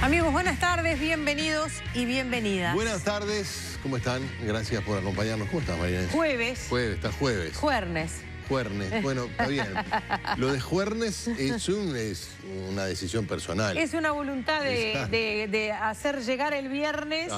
Amigos, buenas tardes, bienvenidos y bienvenidas. Buenas tardes, ¿cómo están? Gracias por acompañarnos. ¿Cómo estás, María Inés? Jueves. Jueves, está jueves. Juernes. Juernes, bueno, está bien. Lo de juernes es una decisión personal. Es una voluntad de hacer llegar el viernes.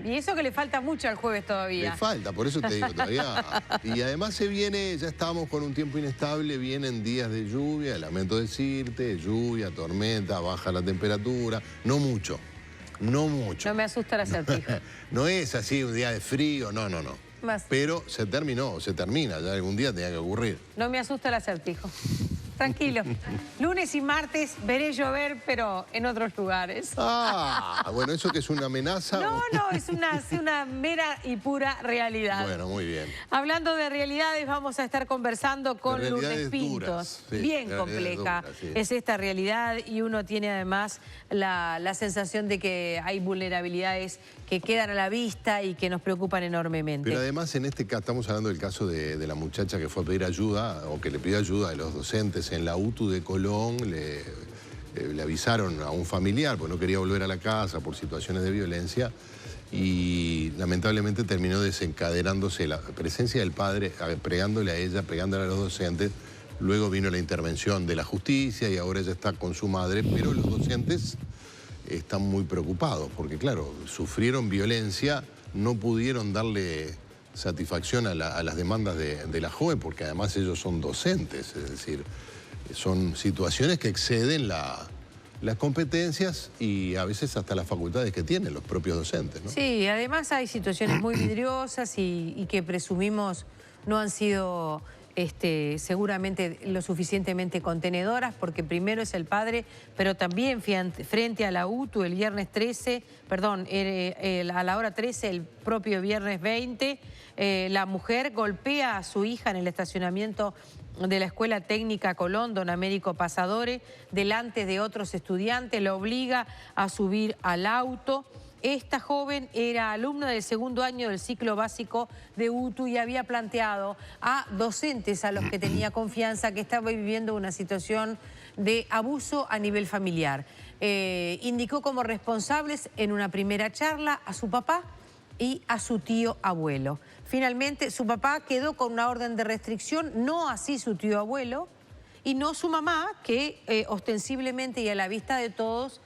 Y eso que le falta mucho al jueves todavía. Le falta, por eso te digo todavía. Y además se viene, ya estamos con un tiempo inestable, vienen días de lluvia, lamento decirte, lluvia, tormenta, baja la temperatura, no mucho, no mucho. No me asusta el acertijo. No es así un día de frío, no. Más. Pero se termina, ya algún día tenía que ocurrir. No me asusta el acertijo. Tranquilo. Lunes y martes veré llover, pero en otros lugares. Bueno, ¿eso que es una amenaza? No, es una mera y pura realidad. Bueno, muy bien. Hablando de realidades, vamos a estar conversando con Lourdes Pintos. Sí, bien compleja es esta realidad y uno tiene además la sensación de que hay vulnerabilidades que quedan a la vista y que nos preocupan enormemente. Pero además en este caso estamos hablando del caso de la muchacha que fue a pedir ayuda o que le pidió ayuda a los docentes en la UTU de Colón. Le avisaron a un familiar porque no quería volver a la casa por situaciones de violencia y lamentablemente terminó desencadenándose la presencia del padre, pegándole a ella, pegándole a los docentes. Luego vino la intervención de la justicia y ahora ella está con su madre, pero los docentes están muy preocupados porque, claro, sufrieron violencia, no pudieron darle satisfacción a las demandas de la joven porque además ellos son docentes, es decir, son situaciones que exceden las competencias y a veces hasta las facultades que tienen los propios docentes, ¿no? Sí, además hay situaciones muy vidriosas y que presumimos no han sido seguramente lo suficientemente contenedoras, porque primero es el padre, pero también frente a la UTU el viernes 13, perdón, a la hora 13, el propio viernes 20, la mujer golpea a su hija en el estacionamiento de la Escuela Técnica Colón, don Américo Pasadore, delante de otros estudiantes, la obliga a subir al auto. Esta joven era alumna del segundo año del ciclo básico de UTU y había planteado a docentes a los que tenía confianza que estaba viviendo una situación de abuso a nivel familiar. Indicó como responsables en una primera charla a su papá y a su tío abuelo. Finalmente su papá quedó con una orden de restricción, no así su tío abuelo, y no su mamá, que ostensiblemente y a la vista de todos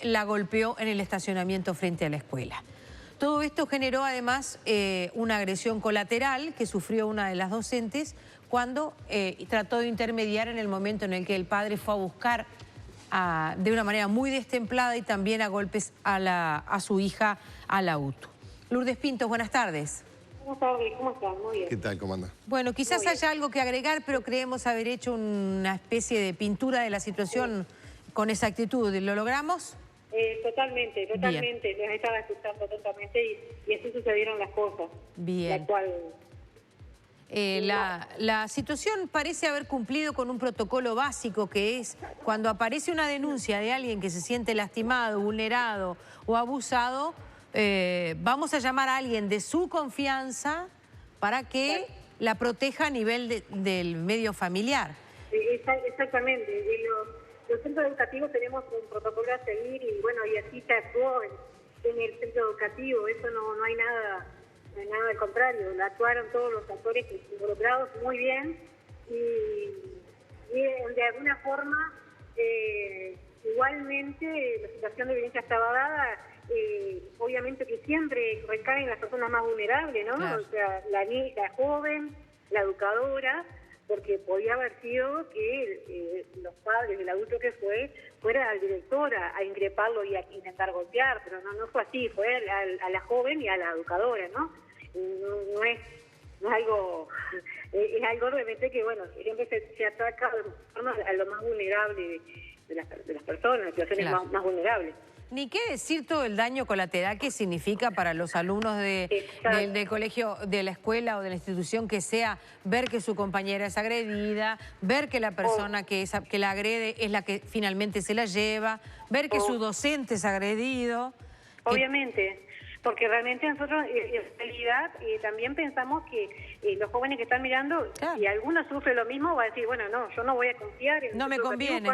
la golpeó en el estacionamiento frente a la escuela. Todo esto generó además una agresión colateral que sufrió una de las docentes cuando trató de intermediar en el momento en el que el padre fue a buscar de una manera muy destemplada y también a golpes a su hija a la UTU. Lourdes Pintos, buenas tardes. Buenas tardes, ¿cómo están? Muy bien. ¿Qué tal, cómo anda? Bueno, quizás haya algo que agregar, pero creemos haber hecho una especie de pintura de la situación con exactitud. ¿Lo logramos? Totalmente. Los estaba escuchando atentamente y así sucedieron las cosas. Bien. La cual... La situación parece haber cumplido con un protocolo básico, que es cuando aparece una denuncia de alguien que se siente lastimado, vulnerado o abusado, vamos a llamar a alguien de su confianza para que la proteja a nivel del medio familiar. Exactamente. Los centros educativos tenemos un protocolo a seguir y bueno, y así se actuó en el centro educativo. Eso no hay nada al contrario. Actuaron todos los actores involucrados muy bien y de alguna forma igualmente la situación de violencia estaba dada. Obviamente que siempre recaen las personas más vulnerables, ¿no? Claro. O sea, la joven, la educadora, porque podía haber sido que los padres, el adulto que fuera al director a increparlo y a intentar golpear, pero no fue así, fue a la joven y a la educadora, ¿no? No es algo, es algo realmente que, bueno, siempre se ataca a lo más vulnerable de las personas, situaciones claro. más vulnerables. Ni qué decir todo el daño colateral que significa para los alumnos del colegio, de la escuela o de la institución que sea, ver que su compañera es agredida, ver que la persona que la agrede es la que finalmente se la lleva, ver que su docente es agredido. Obviamente. Porque realmente nosotros, en realidad, también pensamos que los jóvenes que están mirando, claro. Si alguno sufre lo mismo, va a decir, bueno, no, yo no voy a confiar en no me conviene.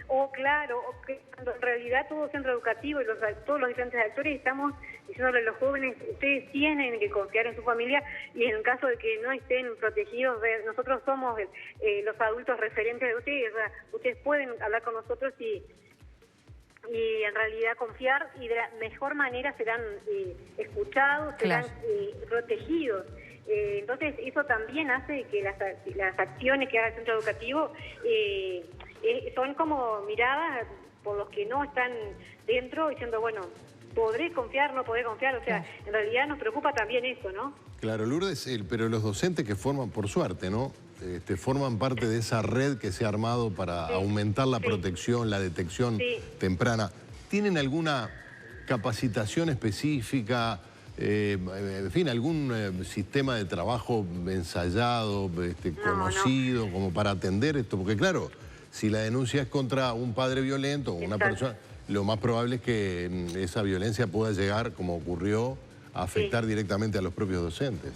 o claro, o que cuando en realidad todo centro educativo y todos los diferentes actores estamos diciéndole a los jóvenes, ustedes tienen que confiar en su familia, y en el caso de que no estén protegidos, nosotros somos los adultos referentes de ustedes, o sea, ustedes pueden hablar con nosotros y en realidad confiar, y de la mejor manera serán escuchados, serán protegidos. Entonces eso también hace que las acciones que haga el centro educativo son como miradas por los que no están dentro, diciendo, bueno, ¿podré confiar, no podré confiar? O sea, en realidad nos preocupa también eso, ¿no? Claro, Lourdes, pero los docentes que forman, por suerte, ¿no? Forman parte de esa red que se ha armado para aumentar la protección, la detección temprana. ¿Tienen alguna capacitación específica, en fin, algún sistema de trabajo ensayado, conocido, como para atender esto? Porque claro, si la denuncia es contra un padre violento o una persona, lo más probable es que esa violencia pueda llegar, como ocurrió, a afectar directamente a los propios docentes.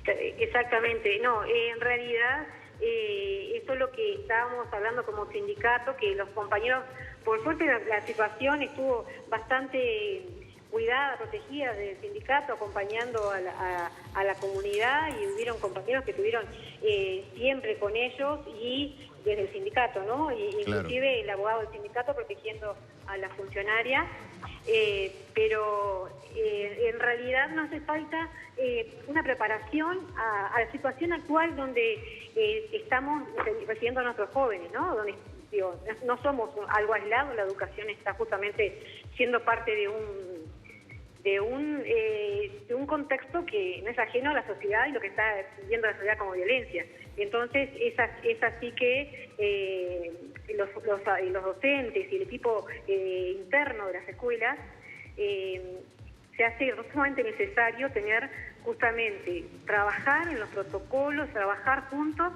Exactamente, no, en realidad eso es lo que estábamos hablando como sindicato, que los compañeros, por suerte la situación estuvo bastante cuidada, protegida del sindicato, acompañando a la comunidad, y hubieron compañeros que estuvieron siempre con ellos y desde el sindicato, ¿no? Inclusive el abogado del sindicato protegiendo a la funcionaria, pero en realidad no hace falta una preparación a la situación actual donde estamos recibiendo a nuestros jóvenes, ¿no? Donde no somos algo aislado, la educación está justamente siendo parte de un contexto que no es ajeno a la sociedad y lo que está viendo la sociedad como violencia. Entonces es así que los docentes y el equipo interno de las escuelas se hace sumamente necesario tener justamente, trabajar en los protocolos, trabajar juntos,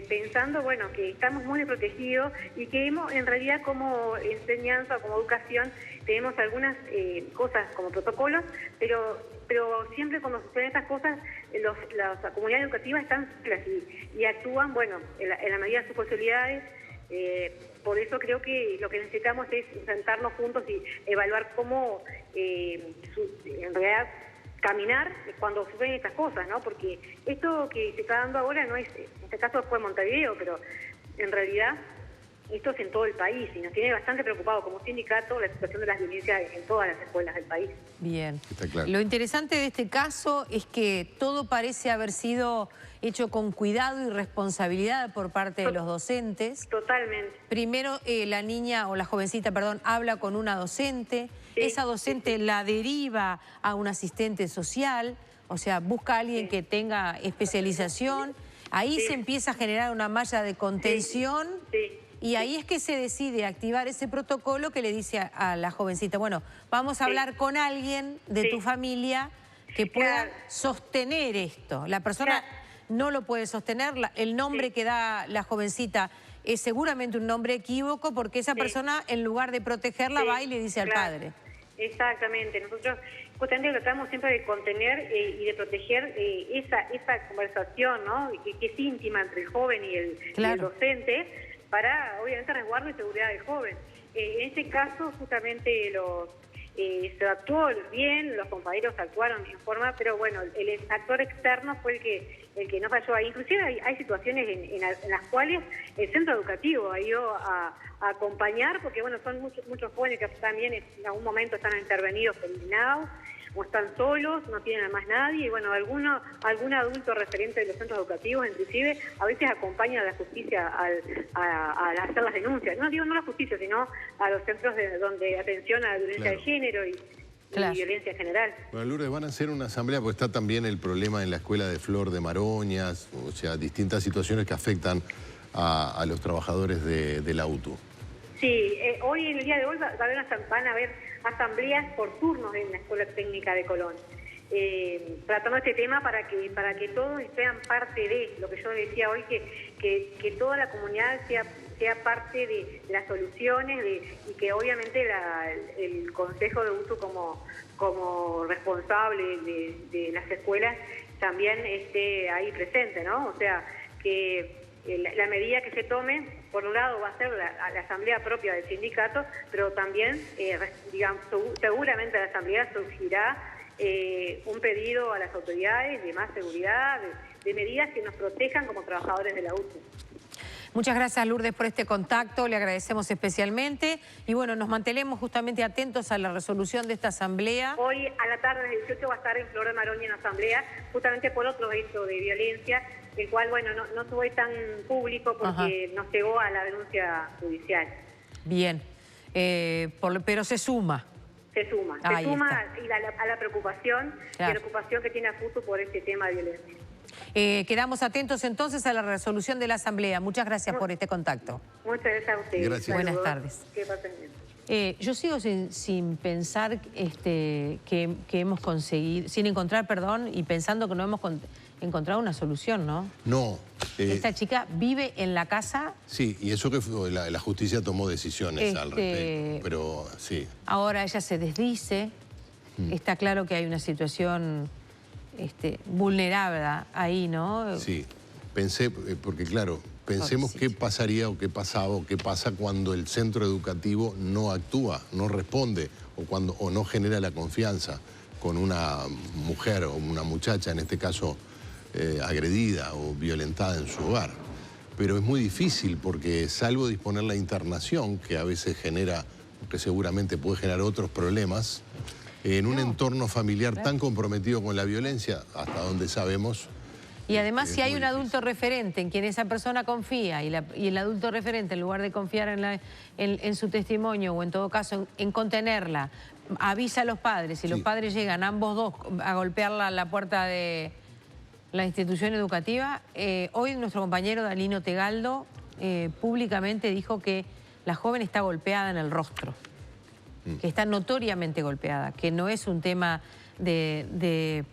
pensando, bueno, que estamos muy desprotegidos y que en realidad como enseñanza, como educación, tenemos algunas cosas como protocolos, pero siempre cuando suceden estas cosas, las comunidades educativas están y actúan, bueno, en la medida de sus posibilidades. Por eso creo que lo que necesitamos es sentarnos juntos y evaluar cómo, en realidad, caminar cuando suceden estas cosas, ¿no? Porque esto que se está dando ahora no es, en este caso fue en Montevideo, pero en realidad esto es en todo el país y nos tiene bastante preocupado como sindicato la situación de las violencias en todas las escuelas del país. Bien. Está claro. Lo interesante de este caso es que todo parece haber sido hecho con cuidado y responsabilidad por parte de los docentes. Totalmente. Primero la niña o la jovencita, perdón, habla con una docente. Esa docente la deriva a un asistente social, o sea, busca a alguien que tenga especialización. Ahí se empieza a generar una malla de contención. Y ahí es que se decide activar ese protocolo que le dice a la jovencita, bueno, vamos a hablar con alguien de tu familia que pueda sostener esto. La persona no lo puede sostener, el nombre que da la jovencita es seguramente un nombre equívoco porque esa persona, en lugar de protegerla, va y le dice al padre. Exactamente, nosotros justamente tratamos siempre de contener y de proteger esa conversación, ¿no? Que es íntima entre el joven y el docente, para, obviamente, resguardo y seguridad del joven. En este caso, justamente, se actuó bien, los compañeros actuaron en forma, pero bueno, el actor externo fue el que no falló ahí. Inclusive hay situaciones en las cuales el centro educativo ha ido a acompañar, porque bueno, son muchos jóvenes que también en algún momento están intervenidos, eliminados, o están solos, no tienen a más nadie, y bueno, algún adulto referente de los centros educativos, inclusive, a veces acompaña a la justicia a hacer las denuncias. No digo no a la justicia, sino a los centros donde atención a la violencia de género y violencia en general. Bueno, Lourdes, van a hacer una asamblea, porque está también el problema en la escuela de Flor de Maroñas, o sea, distintas situaciones que afectan a los trabajadores de la UTU. Sí, hoy, en el día de hoy, van a haber asambleas por turnos en la Escuela Técnica de Colón. Tratando este tema para que todos sean parte de lo que yo decía hoy, que toda la comunidad sea parte de las soluciones y que obviamente el Consejo de UTU como responsable de las escuelas también esté ahí presente, ¿no? O sea, que la medida que se tome, por un lado va a ser la asamblea propia del sindicato, pero también, digamos, seguramente la asamblea surgirá un pedido a las autoridades de más seguridad, de medidas que nos protejan como trabajadores de la UTE. Muchas gracias, Lourdes, por este contacto, le agradecemos especialmente. Y bueno, nos mantenemos justamente atentos a la resolución de esta asamblea. Hoy a la tarde, a las 18, va a estar en Flor de Maroña en asamblea, justamente por otro hecho de violencia, el cual, bueno, no fue tan público porque nos llegó a la denuncia judicial. Bien, pero se suma. Se suma a la preocupación, claro, y a la ocupación que tiene AFUTU por este tema de violencia. Quedamos atentos entonces a la resolución de la Asamblea. Muchas gracias por este contacto. Muchas gracias a ustedes. Gracias. Buenas tardes. Que pasen bien. Yo sigo sin pensar que hemos conseguido, sin encontrar, perdón, y pensando que no hemos encontrado una solución, ¿no? No. Esta chica vive en la casa. Sí, y eso que la justicia tomó decisiones al respecto, pero sí. Ahora ella se desdice, está claro que hay una situación vulnerable ahí, ¿no? Sí, pensé, porque claro, pensemos qué pasaría o qué pasaba o qué pasa cuando el centro educativo no actúa, no responde o no genera la confianza con una mujer o una muchacha, en este caso agredida o violentada en su hogar. Pero es muy difícil porque salvo disponer la internación, que a veces genera, que seguramente puede generar otros problemas, en un entorno familiar tan comprometido con la violencia, hasta donde sabemos. Y además si hay un adulto referente en quien esa persona confía y el adulto referente, en lugar de confiar en su testimonio o en todo caso en contenerla, avisa a los padres y los padres llegan ambos dos a golpear la puerta de la institución educativa. Hoy nuestro compañero Dalino Tegaldo públicamente dijo que la joven está golpeada en el rostro, que está notoriamente golpeada, que no es un tema de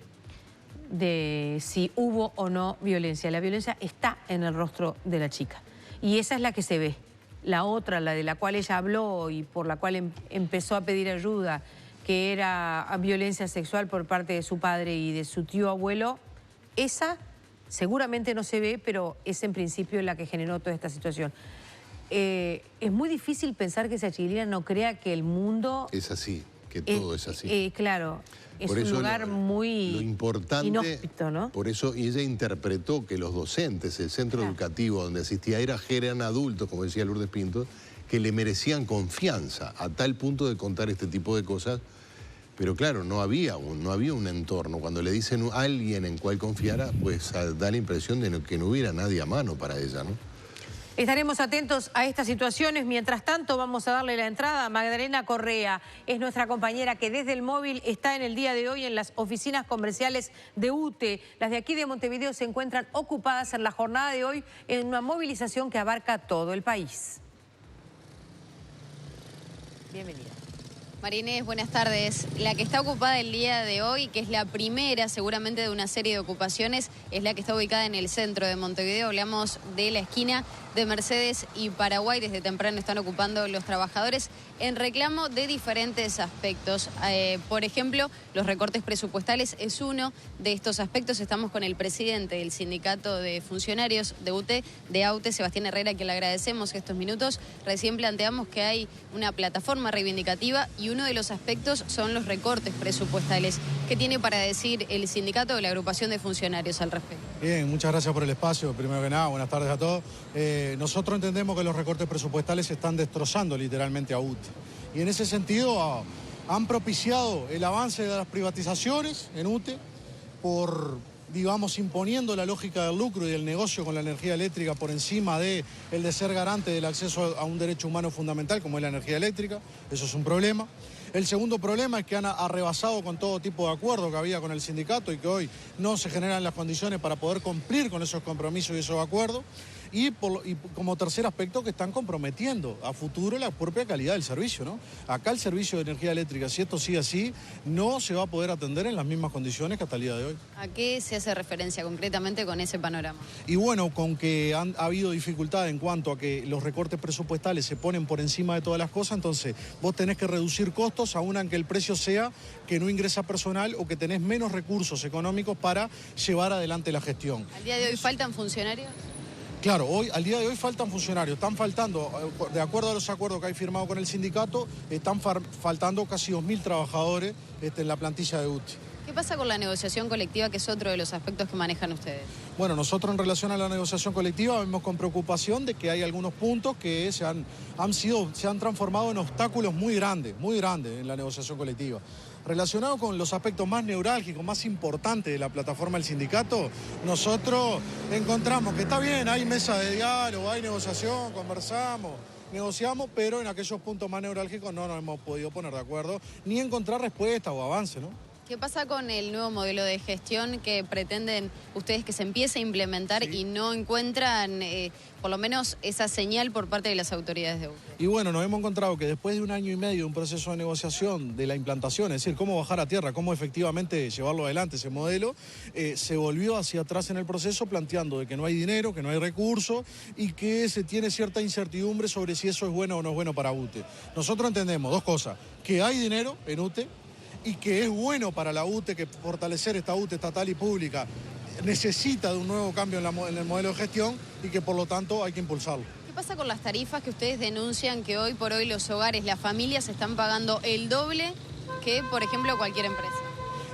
si hubo o no violencia. La violencia está en el rostro de la chica y esa es la que se ve. La otra, la de la cual ella habló y por la cual empezó a pedir ayuda, que era violencia sexual por parte de su padre y de su tío abuelo, esa seguramente no se ve, pero es en principio la que generó toda esta situación. Es muy difícil pensar que esa chiquilina no crea que el mundo... Es así, que todo es así. Claro, es por un eso lugar muy importante, inhóspito, ¿no? Por eso ella interpretó que los docentes, el centro educativo donde asistía, eran adultos, como decía Lourdes Pinto, que le merecían confianza a tal punto de contar este tipo de cosas. Pero claro, no había un entorno. Cuando le dicen a alguien en cual confiara, pues da la impresión de que no hubiera nadie a mano para ella, ¿no? Estaremos atentos a estas situaciones. Mientras tanto, vamos a darle la entrada a Magdalena Correa. Es nuestra compañera que desde el móvil está en el día de hoy en las oficinas comerciales de UTE. Las de aquí de Montevideo se encuentran ocupadas en la jornada de hoy en una movilización que abarca todo el país. Bienvenida. Marinés, buenas tardes. La que está ocupada el día de hoy, que es la primera seguramente de una serie de ocupaciones, es la que está ubicada en el centro de Montevideo. Hablamos de la esquina de Mercedes y Paraguay. Desde temprano están ocupando los trabajadores en reclamo de diferentes aspectos. Por ejemplo, los recortes presupuestales es uno de estos aspectos. Estamos con el presidente del sindicato de funcionarios de UTE, de AUTE, Sebastián Herrera, a quien le agradecemos estos minutos. Recién planteamos que hay una plataforma reivindicativa y uno de los aspectos son los recortes presupuestales. ¿Qué tiene para decir el sindicato de la agrupación de funcionarios al respecto? Bien, muchas gracias por el espacio. Primero que nada, buenas tardes a todos. Nosotros entendemos que los recortes presupuestales están destrozando literalmente a UTE. Y en ese sentido han propiciado el avance de las privatizaciones en UTE por, digamos, imponiendo la lógica del lucro y del negocio con la energía eléctrica por encima de ser garante del acceso a un derecho humano fundamental como es la energía eléctrica. Eso es un problema. El segundo problema es que han arrebasado con todo tipo de acuerdo que había con el sindicato y que hoy no se generan las condiciones para poder cumplir con esos compromisos y esos acuerdos. Y como tercer aspecto, que están comprometiendo a futuro la propia calidad del servicio, ¿no? Acá el servicio de energía eléctrica, si esto sigue así, no se va a poder atender en las mismas condiciones que hasta el día de hoy. ¿A qué se hace referencia concretamente con ese panorama? Y bueno, con que ha habido dificultad en cuanto a que los recortes presupuestales se ponen por encima de todas las cosas, entonces vos tenés que reducir costos aún aunque el precio sea que no ingresa personal o que tenés menos recursos económicos para llevar adelante la gestión. ¿Al día de hoy faltan funcionarios? Claro, al día de hoy faltan funcionarios, están faltando, de acuerdo a los acuerdos que hay firmado con el sindicato, están faltando casi 2.000 trabajadores en la plantilla de UTE. ¿Qué pasa con la negociación colectiva, que es otro de los aspectos que manejan ustedes? Bueno, nosotros en relación a la negociación colectiva vemos con preocupación de que hay algunos puntos que se han transformado en obstáculos muy grandes en la negociación colectiva. Relacionado con los aspectos más neurálgicos, más importantes de la plataforma del sindicato, nosotros encontramos que está bien, hay mesa de diálogo, hay negociación, conversamos, negociamos, pero en aquellos puntos más neurálgicos no nos hemos podido poner de acuerdo ni encontrar respuesta o avance, ¿no? ¿Qué pasa con el nuevo modelo de gestión que pretenden ustedes que se empiece a implementar y no encuentran por lo menos esa señal por parte de las autoridades de UTE? Y bueno, nos hemos encontrado que después de 1 año y medio de un proceso de negociación de la implantación, es decir, cómo bajar a tierra, cómo efectivamente llevarlo adelante ese modelo, se volvió hacia atrás en el proceso planteando de que no hay dinero, que no hay recursos y que se tiene cierta incertidumbre sobre si eso es bueno o no es bueno para UTE. Nosotros entendemos 2 cosas, que hay dinero en UTE, y que es bueno para la UTE, que fortalecer esta UTE estatal y pública necesita de un nuevo cambio en el modelo de gestión y que por lo tanto hay que impulsarlo. ¿Qué pasa con las tarifas que ustedes denuncian que hoy por hoy los hogares, las familias están pagando el doble que, por ejemplo, cualquier empresa?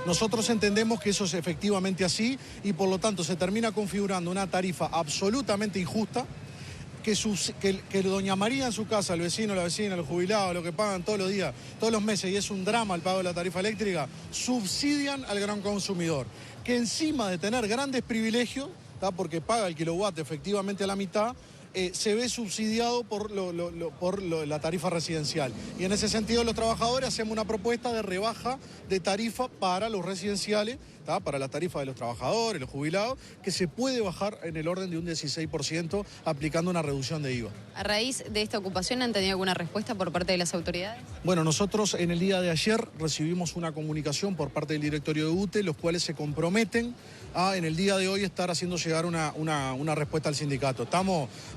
Nosotros entendemos que eso es efectivamente así y por lo tanto se termina configurando una tarifa absolutamente injusta, que doña María en su casa, el vecino, la vecina, el jubilado, lo que pagan todos los días, todos los meses, y es un drama el pago de la tarifa eléctrica, subsidian al gran consumidor, que encima de tener grandes privilegios, porque paga el kilowatt efectivamente a la mitad, se ve subsidiado por la tarifa residencial. Y en ese sentido los trabajadores hacemos una propuesta de rebaja de tarifa para los residenciales, para la tarifa de los trabajadores, los jubilados, que se puede bajar en el orden de un 16% aplicando una reducción de IVA. ¿A raíz de esta ocupación han tenido alguna respuesta por parte de las autoridades? Bueno, nosotros en el día de ayer recibimos una comunicación por parte del directorio de UTE, los cuales se comprometen a en el día de hoy estar haciendo llegar una respuesta al sindicato.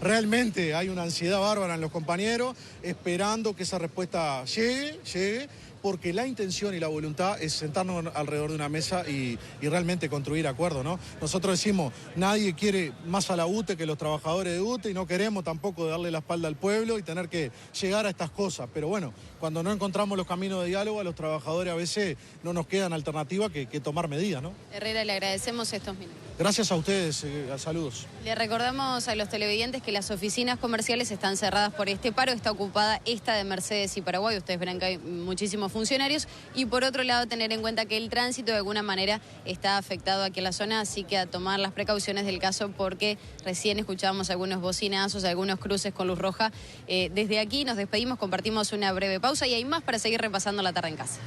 Realmente hay una ansiedad bárbara en los compañeros, esperando que esa respuesta llegue, porque la intención y la voluntad es sentarnos alrededor de una mesa y realmente construir acuerdos, ¿no? Nosotros decimos, nadie quiere más a la UTE que los trabajadores de UTE y no queremos tampoco darle la espalda al pueblo y tener que llegar a estas cosas. Pero bueno, cuando no encontramos los caminos de diálogo, a los trabajadores a veces no nos quedan alternativa que tomar medidas, ¿no? Herrera, le agradecemos estos minutos. Gracias a ustedes, saludos. Le recordamos a los televidentes que las oficinas comerciales están cerradas por este paro, está ocupada esta de Mercedes y Paraguay, ustedes verán que hay muchísimos funcionarios, y por otro lado tener en cuenta que el tránsito de alguna manera está afectado aquí en la zona, así que a tomar las precauciones del caso, porque recién escuchábamos algunos bocinazos, algunos cruces con luz roja. Desde aquí nos despedimos, compartimos una breve pausa y hay más para seguir repasando la tarde en casa.